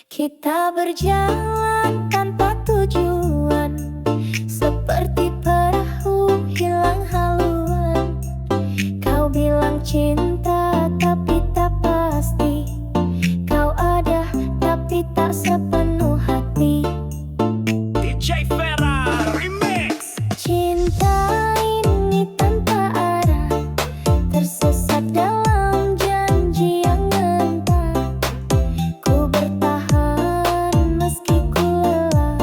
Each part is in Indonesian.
Kita berjalan tanpa tujuan, seperti perahu hilang haluan. Kau bilang cinta tapi tak pasti. Kau ada tapi tak sepenuh hati. DJ Vera Remix. Cinta ini tanpa arah, tersesat dalam janji yang entah. Ku bertahan meski ku lelah,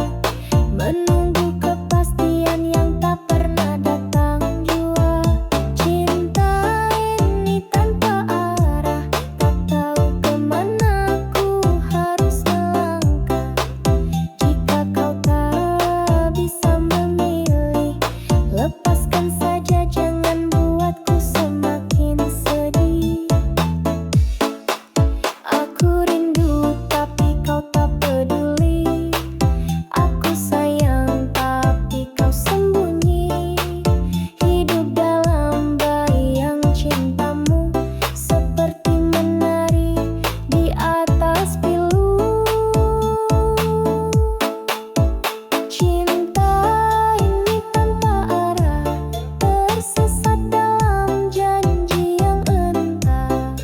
menunggu kepastian yang tak pernah datang jua. Cinta ini tanpa arah, tak tahu kemana ku harus melangkah. Jika kau tak bisa memilih, lepaskan saja, jangan buatku semakin sedih. Aku rindu tapi kau tak peduli. Aku sayang tapi kau sembunyi. Hidup dalam bayang cintamu, seperti menari di atas pilu. Cinta ini tanpa arah, tersesat dalam janji yang entah.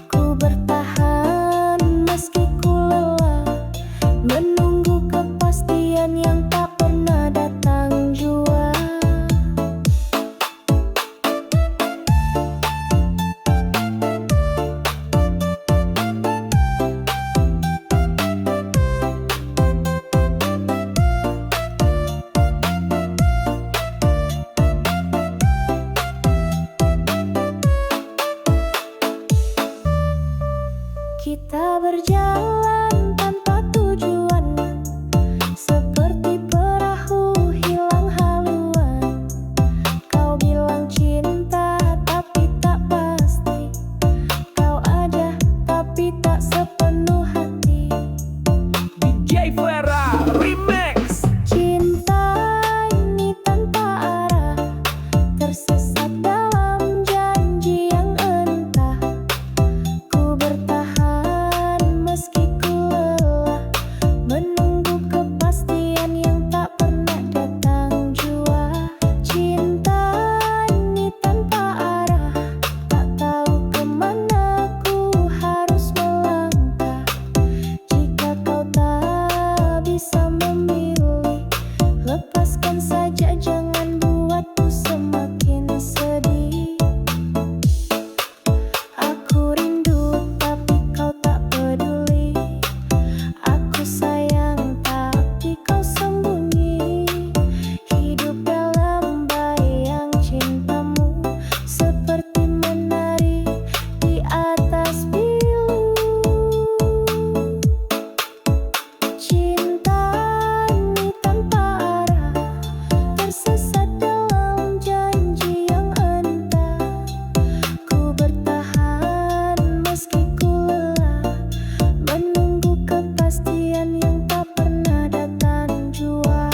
Ku bertahan meski ku lelah, menunggu kepastian yang tak pernah datang jua. Kita berjalan tanpa tujuan, seperti perahu hilang haluan. Kau bilang cinta tapi tak pasti. Kau ada tapi tak sepenuh hati. DJ Vera Remix. Cinta ini tanpa arah, tersesat dalam janji yang entah. Ku bertahan meski ku lelah, menunggu kepastian yang tak pernah datang jua. Cinta ini tanpa arah, tak tahu kemana ku harus melangkah. Jika kau tak bisa memilih, lepaskan saja, jangan buatku semakin sedih. Aku rindu tapi kau tak peduli. Aku sayang tapi kau sembunyi. Hidup dalam bayang cintamu, seperti menari di atas pilu. Cinta ini tanpa arah, tersesat dalam janji yang entah. Ku bertahan meski ku lelah, menunggu kepastian yang tak pernah datang jua.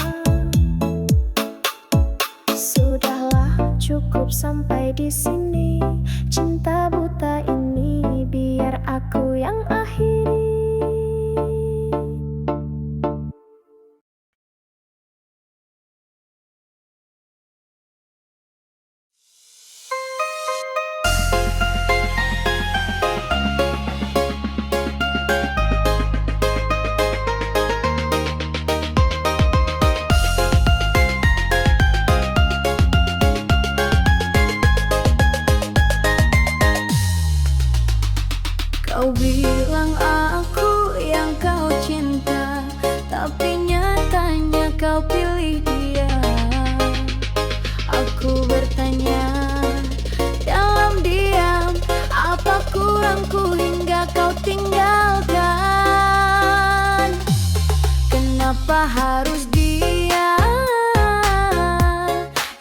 Sudahlah, cukup sampai di sini. Cinta buta ini biar aku yang akhiri. Kau bilang aku yang kau cinta, tapi nyatanya kau pilih dia. Aku bertanya dalam diam, apa kurangku hingga kau tinggalkan? Kenapa harus dia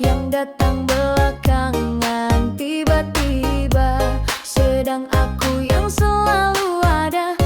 yang datang belakangan tiba-tiba, sedang aku yang selalu ada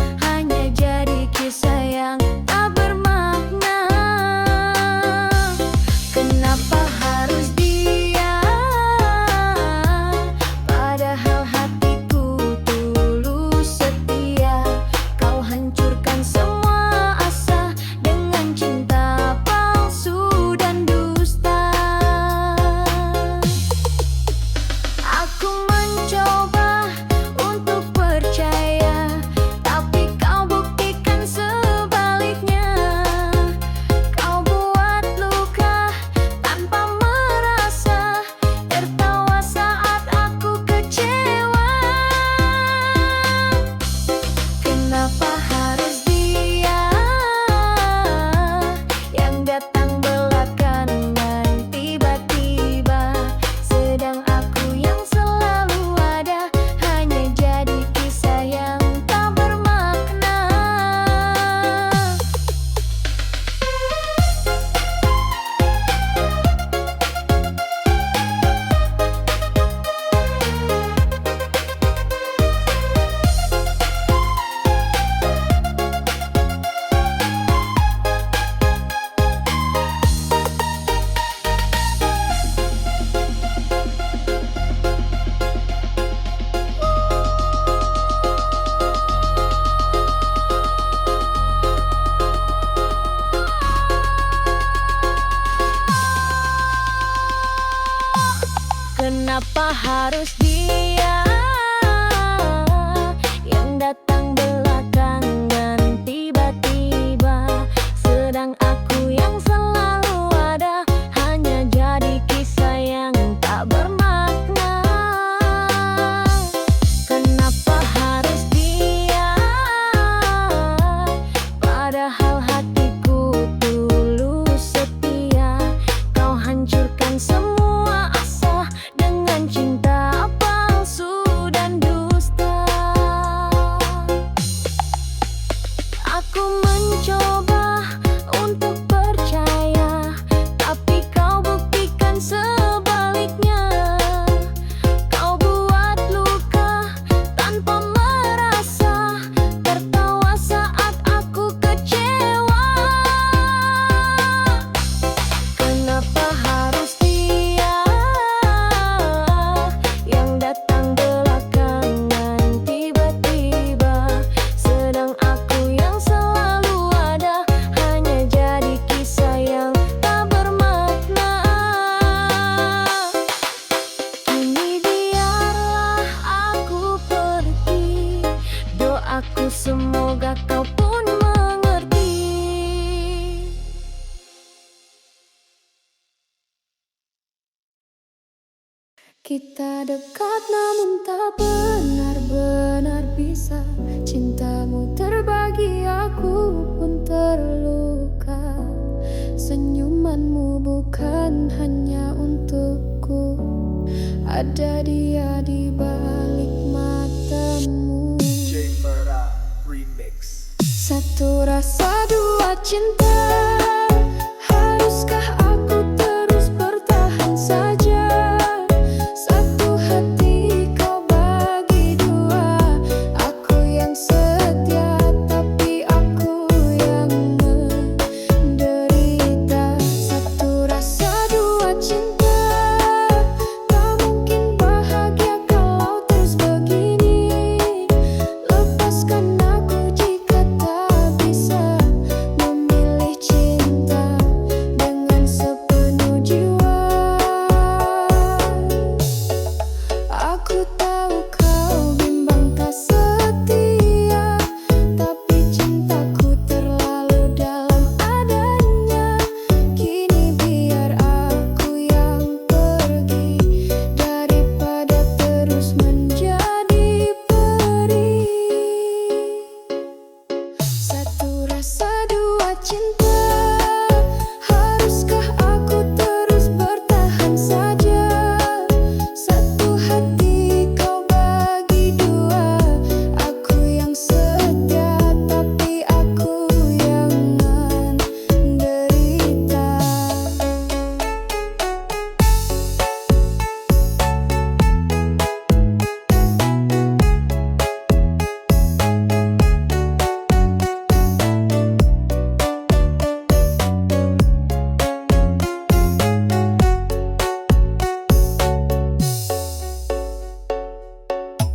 Aku mencoba untuk percaya, tapi kau buktikan sebaliknya. Kau buat luka tanpa merasa, tertawa saat aku kecewa. Kenapa harus dia yang datang belakangan tiba-tiba, sedang aku yang selalu ada hanya jadi kisah yang tak bermakna. Kini biarlah aku pergi, doaku semoga kau pun mengerti. Kita dekat namun tak benar-benar bisa. Cintamu terbagi, aku pun terluka. Senyumanmu bukan hanya untukku, ada dia di balik matamu. DJ Fera Remix. Satu rasa dua cinta, haruskah aku terus bertahan saja? Satu hati kau bagi dua, aku yang setia tapi aku yang menderita. Satu rasa dua cinta, tak mungkin bahagia kalau terus begini. Lepaskan aku jika tak bisa memilih cinta dengan sepenuh jiwa. Aku tahu kau bimbang tak setia, tapi cintaku terlalu dalam adanya. Kini biar aku yang pergi, daripada terus menjadi peri. Satu rasa dua cinta, haruskah aku terus bertahan saja? Satu hati kau bagi dua, aku yang setia tapi aku yang menderita.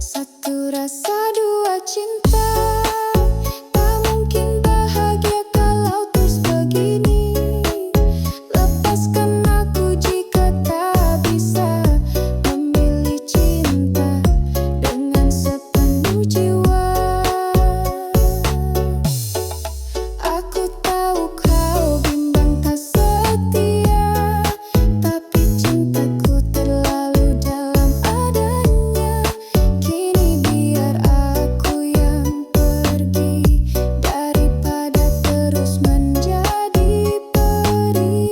Satu rasa dua cinta, tak mungkin bahagia kalau terus begini. Lepaskan aku jika tak bisa memilih cinta dengan sepenuh jiwa. Aku tahu kau bimbang tak setia, tapi cintaku terlalu dalam adanya. Kini biar aku yang pergi, daripada terus menjadi peri.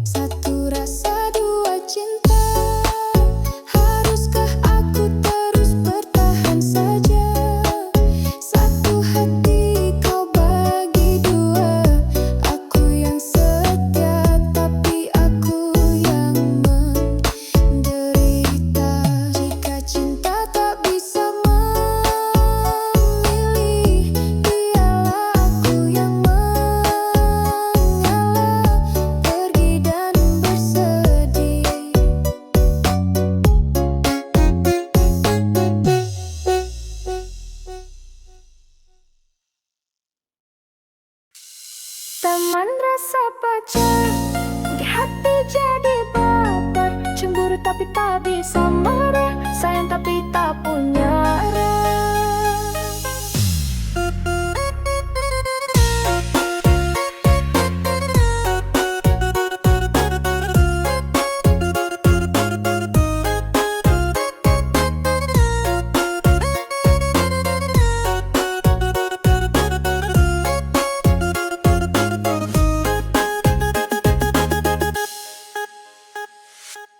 Satu rasa dua cinta, haruskah aku terus bertahan saja? Satu hati kau bagi dua, aku yang setia tapi aku yang menderita. Jika cinta tak bisa memilih, biarlah aku yang mengalah, pergi dan bersedih. Teman rasa pacar, di hati jadi baper. Cemburu tapi tak bisa marah, sayang tapi tak punya arah.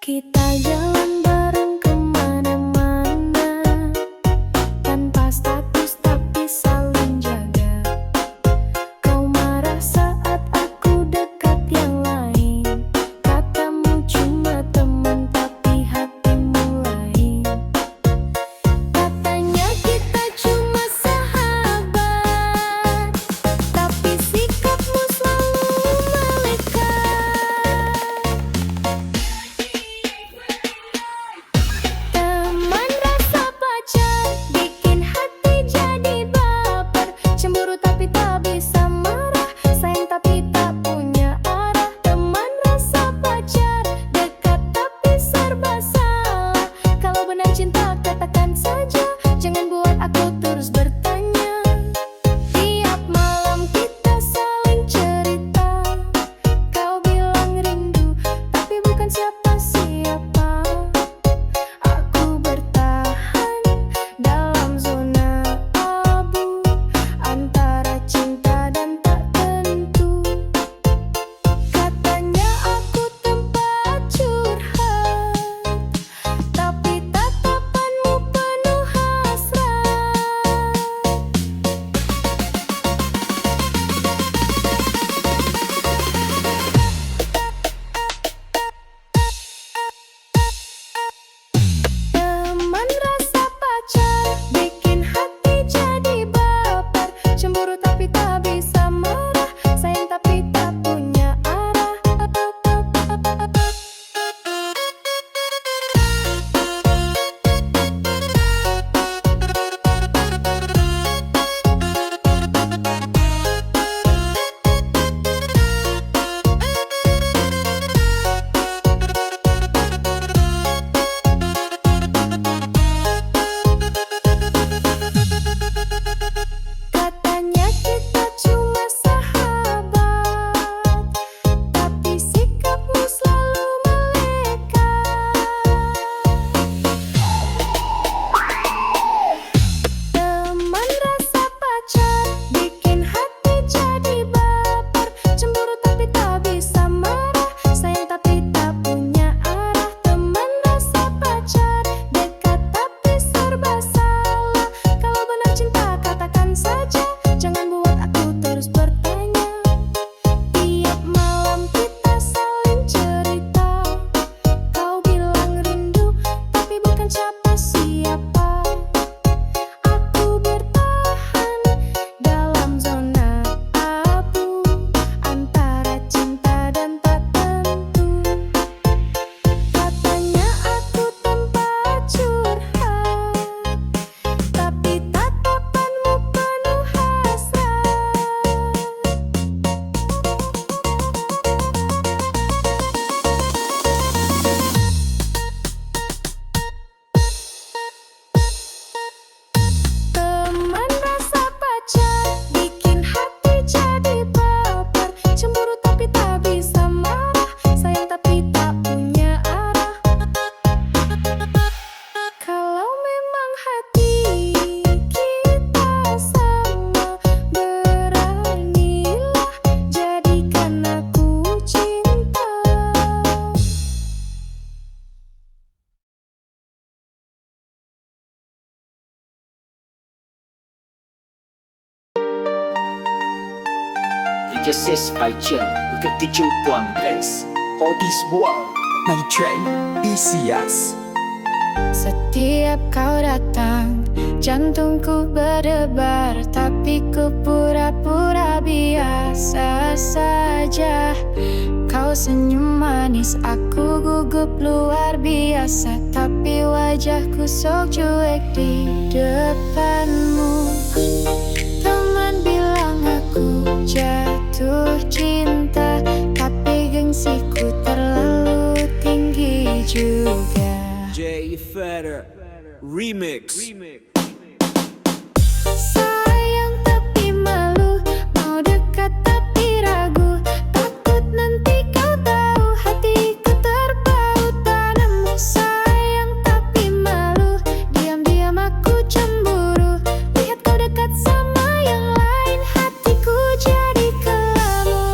Kita jalan bareng kemana-mana, 这些是白卷，我跟地球光 base。All this world, my train, BCS. Setiap kau datang, jantungku berdebar, tapi ku pura-pura biasa saja. Kau senyum manis, aku gugup luar biasa, tapi wajahku sok cuek di depanmu. Teman bilang aku jatuh cinta, tapi gengsiku terlalu tinggi juga. J Feather Remix. Sayang tapi malu, mau dekat tapi ragu, takut nanti kau tahu hatiku terpaut padamu. Sayang tapi malu, diam-diam aku cemburu, lihat kau dekat sama yang lain, hatiku jadi kelamu.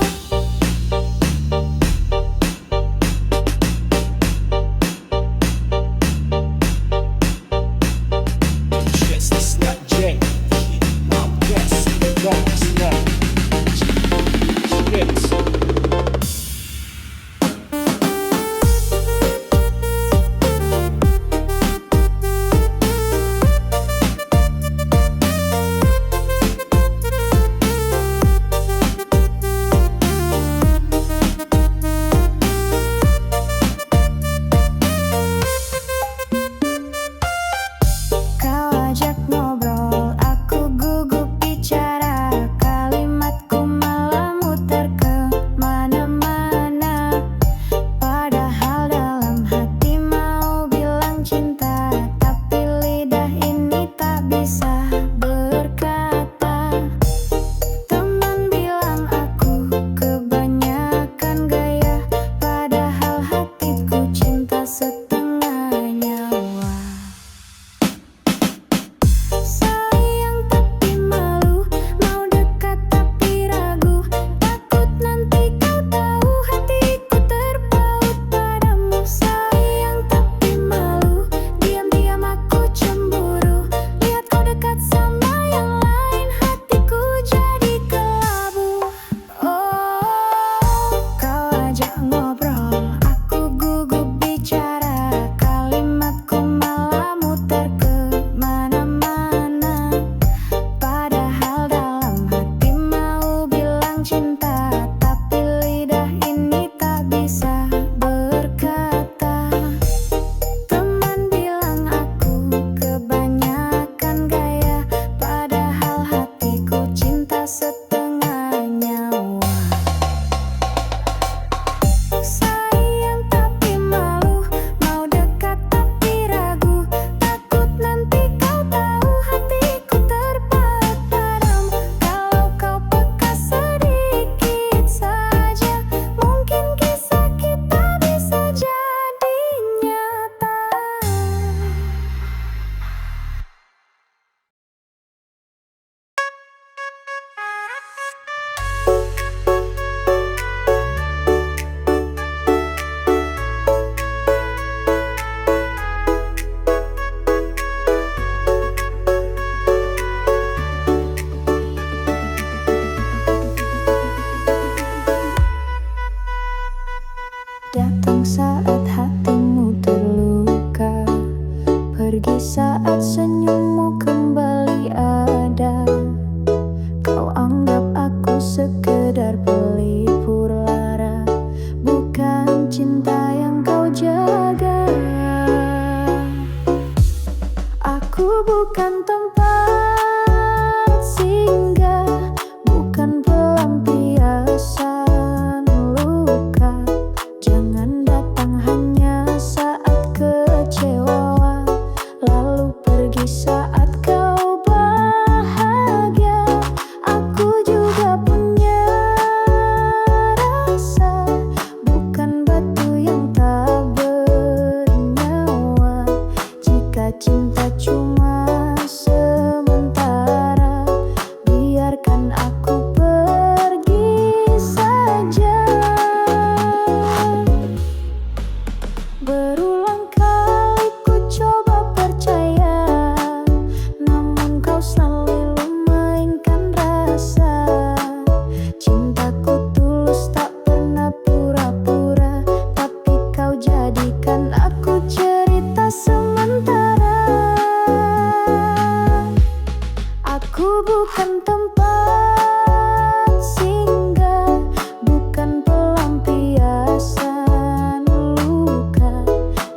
bukan tempat singgah, bukan pelampiasan luka.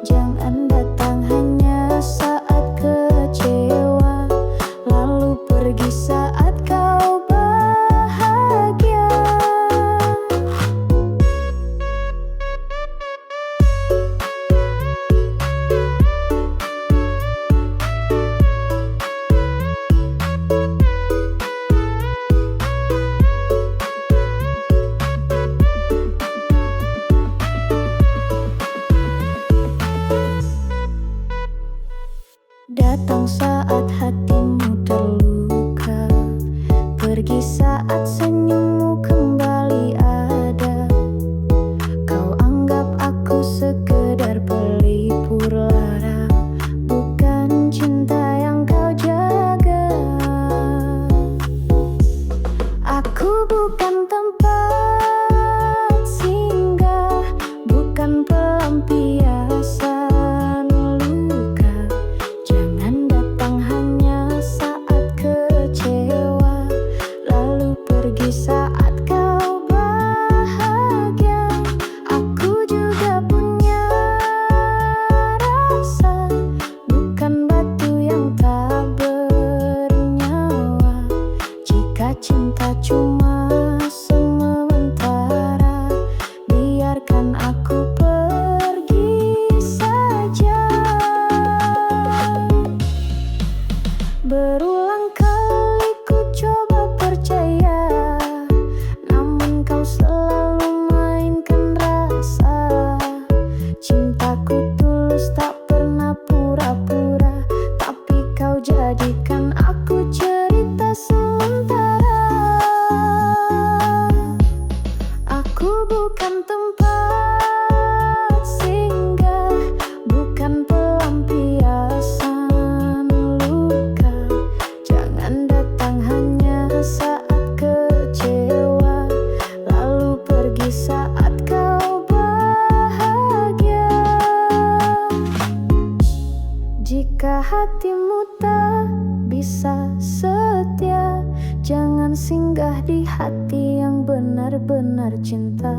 Jangan datang hanya saat kecewa, lalu pergi saat kau bahagia. Datang saat hatimu terluka, pergi saat senyummu kembali ada. Kau anggap aku sekedar pelipur lara, bukan cinta yang kau jaga. Aku bukan tempat singgah, bukan pelampiasan luka. Jangan datang hanya saat kecewa, lalu pergi saat kau bahagia. Aku juga punya rasa, bukan batu yang tak bernyawa. Jika cinta cuma sementara, biarkan aku pergi saja. Berulang kali ku coba percaya, namun kau selalu mainkan rasa. Cintaku tulus tak pernah pura-pura, tapi kau jadikan aku cerita sementara. Aku bukan tempat singgah, bukan pelampiasan luka. Jangan datang hanya saat kecewa, lalu pergi saat kau bahagia. Jika hatimu tak bisa setia, jangan singgah di hati yang benar-benar cinta.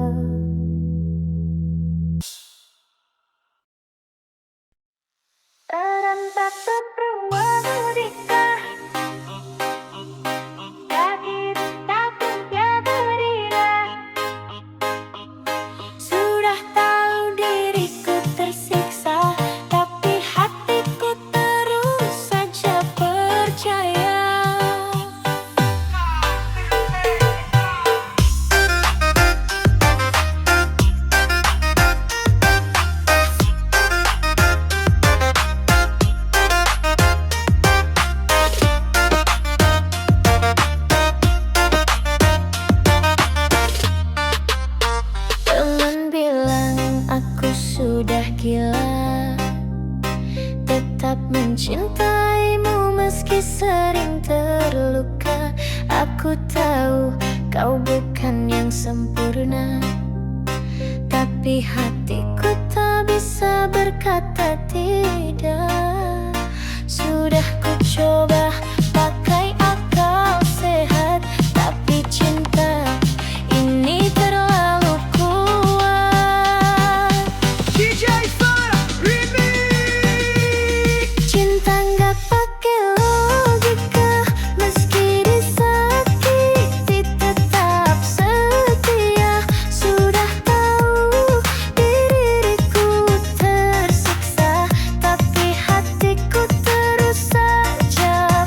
Sudah tahu diriku tersiksa, tapi hatiku terus saja percaya. Teman bilang aku sudah gila, tetap mencintaimu meski sering terluka. Aku tahu kau bukan yang sempurna, tapi hatiku tak bisa berkata tidak. Sudah ku coba pakai akal sehat, tapi cinta ini terlalu kuat. DJ Fire Remix. Cinta nggak pakai logika, meski disakiti tetap setia. Sudah tahu diriku tersiksa, tapi hatiku terus saja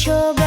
coba